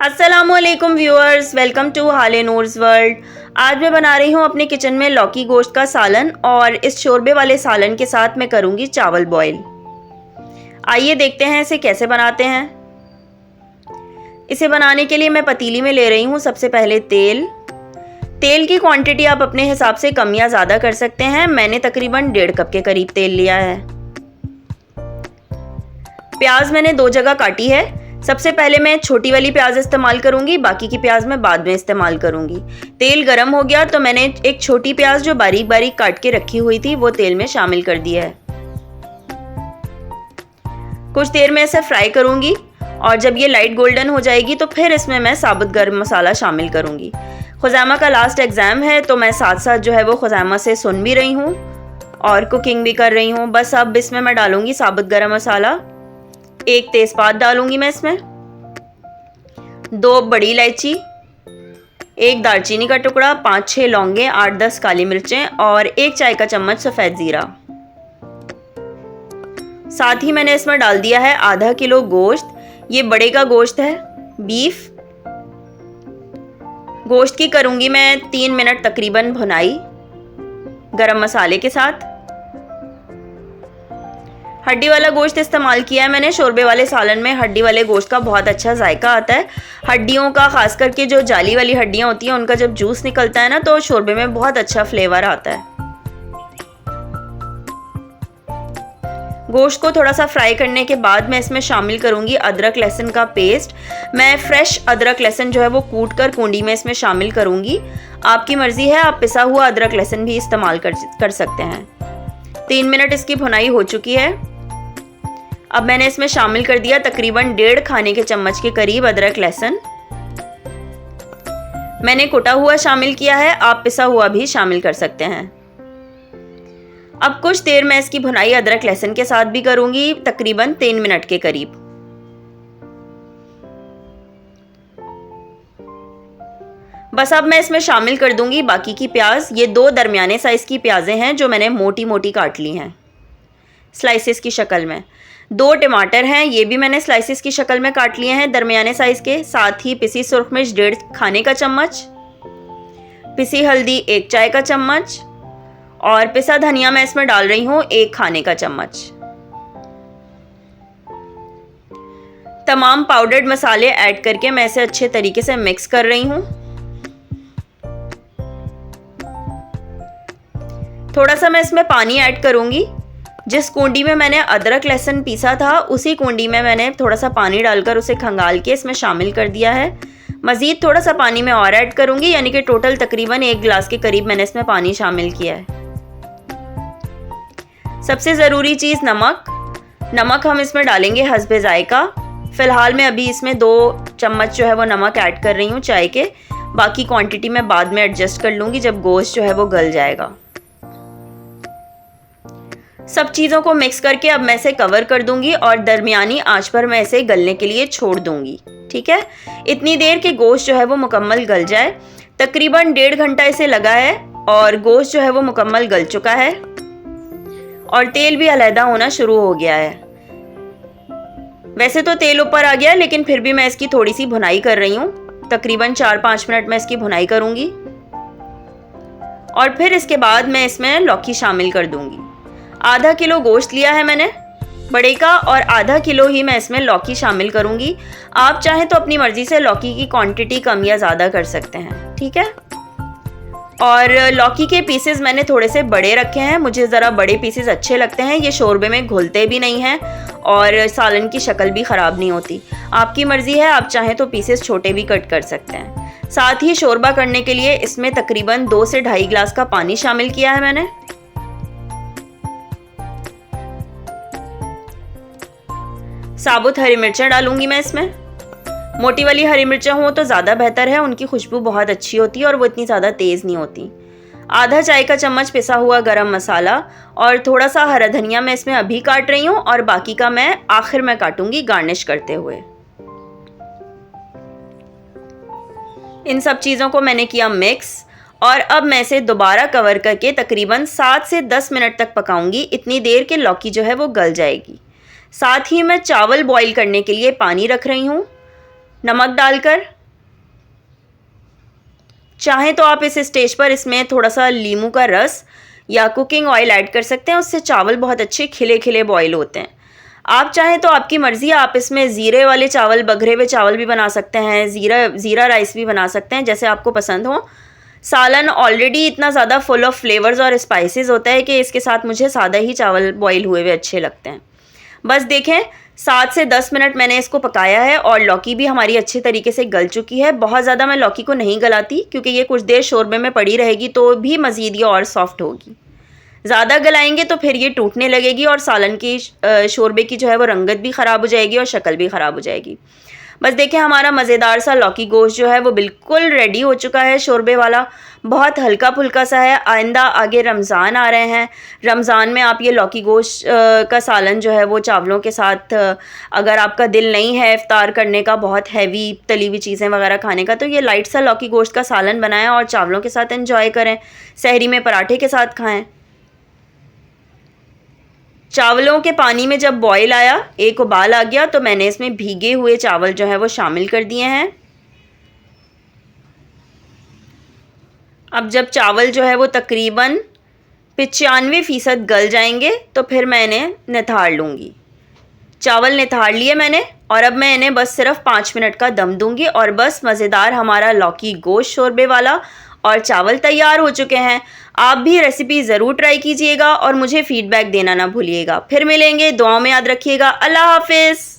अस्सलामुअलैकुम viewers, welcome to हाले Noor's world. आज मैं बना रही हूँ अपने किचन में लौकी गोश्त का सालन और इस शोरबे वाले सालन के साथ मैं करूँगी चावल बॉईल। आइए देखते हैं इसे कैसे बनाते हैं। इसे बनाने के लिए मैं पतीली में ले रही हूँ सबसे पहले तेल की क्वांटिटी आप अपने हिसाब से कम या ज़्यादा कर सकते हैं। मैंने तकरीबन 1.5 कप के करीब तेल लिया है। प्याज मैंने 2 जगह काटी है। सबसे पहले मैं छोटी वाली प्याज इस्तेमाल करूंगी, बाकी की प्याज मैं बाद में इस्तेमाल करूंगी। तेल गरम हो गया तो मैंने एक छोटी प्याज जो बारीक बारीक काट के रखी हुई थी वो तेल में शामिल कर दिया है। कुछ देर में इसे फ्राई करूंगी और जब ये लाइट गोल्डन हो जाएगी तो फिर इसमें मैं साबुत गरम मसाला शामिल करूंगी। खुज़ैमा का लास्ट एग्ज़ाम है तो मैं साथ साथ जो है वो खुज़ैमा से सुन भी रही हूँ और कुकिंग भी कर रही हूँ। बस अब इसमें मैं डालूंगी साबुत गरम मसाला, 1 तेज़पात डालूंगी मैं इसमें, 2 बड़ी इलायची, 1 दालचीनी का टुकड़ा, 5-6 लौंगे, 8-10 काली मिर्चें और 1 चाय का चम्मच सफ़ेद ज़ीरा। साथ ही मैंने इसमें डाल दिया है आधा किलो गोश्त। ये बड़े का गोश्त है, बीफ। गोश्त की करूंगी मैं 3 मिनट तकरीबन भुनाई गरम मसाले के साथ। हड्डी वाला गोश्त इस्तेमाल किया है मैंने। शोरबे वाले सालन में हड्डी वाले गोश्त का बहुत अच्छा जायका आता है। हड्डियों का, खास करके जो जाली वाली हड्डियां होती हैं उनका जब जूस निकलता है ना तो शोरबे में बहुत अच्छा फ्लेवर आता है। गोश्त को थोड़ा सा फ्राई करने के बाद मैं इसमें शामिल करूंगी अदरक लहसुन का पेस्ट। मैं फ्रेश अदरक लहसुन जो है वो कूट कर कूंडी में इसमें शामिल करूंगी। आपकी मर्जी है, आप पिसा हुआ अदरक लहसुन भी इस्तेमाल कर सकते हैं। 3 मिनट इसकी भुनाई हो चुकी है। अब मैंने इसमें शामिल कर दिया तकरीबन 1.5 खाने के चम्मच के करीब अदरक लहसुन। मैंने कुटा हुआ शामिल किया है, आप पिसा हुआ भी शामिल कर सकते हैं। अब कुछ देर मैं इसकी भुनाई अदरक लहसुन के साथ भी करूंगी, तकरीबन 3 मिनट के करीब। बस अब मैं इसमें शामिल कर दूंगी बाकी की प्याज। ये 2 दरमियाने साइज की प्याजें हैं जो मैंने मोटी मोटी काट ली हैं स्लाइसेस की शक्ल में। 2 टमाटर हैं, ये भी मैंने स्लाइसेस की शक्ल में काट लिए हैं दरमियाने साइज के। साथ ही पिसी सुर्ख मिर्च 1.5 खाने का चम्मच, पिसी हल्दी 1 चाय का चम्मच और पिसा धनिया मैं इसमें डाल रही हूँ 1 खाने का चम्मच। तमाम पाउडर्ड मसाले ऐड करके मैं इसे अच्छे तरीके से मिक्स कर रही हूँ। थोड़ा सा मैं इसमें पानी ऐड करूंगी। जिस कुंडी में मैंने अदरक लहसुन पीसा था उसी कुंडी में मैंने थोड़ा सा पानी डालकर उसे खंगाल के इसमें शामिल कर दिया है। मज़ीद थोड़ा सा पानी मैं और ऐड करूंगी, यानी कि टोटल तकरीबन 1 गिलास के करीब मैंने इसमें पानी शामिल किया है। सबसे ज़रूरी चीज़ नमक हम इसमें डालेंगे हस्बे जायका। फ़िलहाल मैं अभी इसमें 2 चम्मच जो है वो नमक ऐड कर रही हूँ चाय के। बाकी क्वांटिटी मैं बाद में एडजस्ट कर लूँगी जब गोश्त जो है वो गल जाएगा। सब चीज़ों को मिक्स करके अब मैं इसे कवर कर दूंगी और दरमियानी आंच पर मैं इसे गलने के लिए छोड़ दूंगी। ठीक है, इतनी देर के गोश्त जो है वो मुकम्मल गल जाए। तकरीबन 1.5 घंटा इसे लगा है और गोश्त जो है वो मुकम्मल गल चुका है और तेल भी अलहदा होना शुरू हो गया है। वैसे तो तेल ऊपर आ गया है लेकिन फिर भी मैं इसकी थोड़ी सी भुनाई कर रही हूँ। तकरीबन 4-5 मिनट मैं इसकी भुनाई करूँगी और फिर इसके बाद मैं इसमें लौकी शामिल कर दूँगी। आधा किलो गोश्त लिया है मैंने बड़े का और आधा किलो ही मैं इसमें लौकी शामिल करूंगी। आप चाहें तो अपनी मर्जी से लौकी की क्वांटिटी कम या ज़्यादा कर सकते हैं। ठीक है, और लौकी के पीसेस मैंने थोड़े से बड़े रखे हैं। मुझे ज़रा बड़े पीसेस अच्छे लगते हैं, ये शोरबे में घुलते भी नहीं हैं और सालन की शक्ल भी ख़राब नहीं होती। आपकी मर्ज़ी है, आप चाहें तो पीसेस छोटे भी कट कर सकते हैं। साथ ही शोरबा करने के लिए इसमें तकरीबन 2 से 2.5 गिलास का पानी शामिल किया है मैंने। साबुत हरी मिर्चें डालूंगी मैं इसमें। मोटी वाली हरी मिर्चें हो तो ज़्यादा बेहतर है, उनकी खुशबू बहुत अच्छी होती है और वो इतनी ज़्यादा तेज़ नहीं होती। आधा चाय का चम्मच पिसा हुआ गरम मसाला और थोड़ा सा हरा धनिया मैं इसमें अभी काट रही हूँ और बाकी का मैं आखिर में काटूंगी गार्निश करते हुए। इन सब चीज़ों को मैंने किया मिक्स और अब मैं इसे दोबारा कवर करके तकरीबन 7 से 10 मिनट तक पकाऊंगी। इतनी देर के लौकी जो है वो गल जाएगी। साथ ही मैं चावल बॉईल करने के लिए पानी रख रही हूँ नमक डालकर। चाहें तो आप इस स्टेज पर इसमें थोड़ा सा नींबू का रस या कुकिंग ऑयल ऐड कर सकते हैं, उससे चावल बहुत अच्छे खिले खिले बॉईल होते हैं। आप चाहें तो आपकी मर्ज़ी, आप इसमें ज़ीरे वाले चावल, बघरे हुए चावल भी बना सकते हैं, ज़ीरा राइस भी बना सकते हैं, जैसे आपको पसंद हो। सालन ऑलरेडी इतना ज़्यादा फुल ऑफ फ्लेवर्स और स्पाइसेस होता है कि इसके साथ मुझे सादा ही चावल बॉईल हुए हुए अच्छे लगते हैं। बस देखें, 7 से 10 मिनट मैंने इसको पकाया है और लौकी भी हमारी अच्छे तरीके से गल चुकी है। बहुत ज़्यादा मैं लौकी को नहीं गलाती क्योंकि ये कुछ देर शोरबे में पड़ी रहेगी तो भी मज़ीद ये और सॉफ्ट होगी। ज़्यादा गलाएंगे तो फिर ये टूटने लगेगी और सालन की शोरबे की जो है वो रंगत भी ख़राब हो जाएगी और शक्ल भी ख़राब हो जाएगी। बस देखें, हमारा मज़ेदार सा लौकी गोश्त जो है वो बिल्कुल रेडी हो चुका है शोरबे वाला। बहुत हल्का फुल्का सा है। आइंदा आगे रमज़ान आ रहे हैं, रमज़ान में आप ये लौकी गोश्त का सालन जो है वो चावलों के साथ, अगर आपका दिल नहीं है इफ्तार करने का, बहुत हैवी तली हुई चीज़ें वगैरह खाने का, तो ये लाइट सा लौकी गोश्त का सालन बनाएं और चावलों के साथ एंजॉय करें। सहरी में पराठे के साथ खाएं। चावलों के पानी में जब बॉईल आया, एक उबाल आ गया, तो मैंने इसमें भीगे हुए चावल जो है वो शामिल कर दिए हैं। अब जब चावल जो है वो तकरीबन 95% गल जाएंगे तो फिर मैं इन्हें निथार लूँगी। चावल निथार लिए मैंने और अब मैं इन्हें बस सिर्फ 5 मिनट का दम दूंगी और बस मज़ेदार हमारा लौकी गोश्त शोरबे वाला और चावल तैयार हो चुके हैं। आप भी रेसिपी ज़रूर ट्राई कीजिएगा और मुझे फ़ीडबैक देना ना भूलिएगा। फिर मिलेंगे, दुआओं में याद रखिएगा। अल्लाह हाफिज़।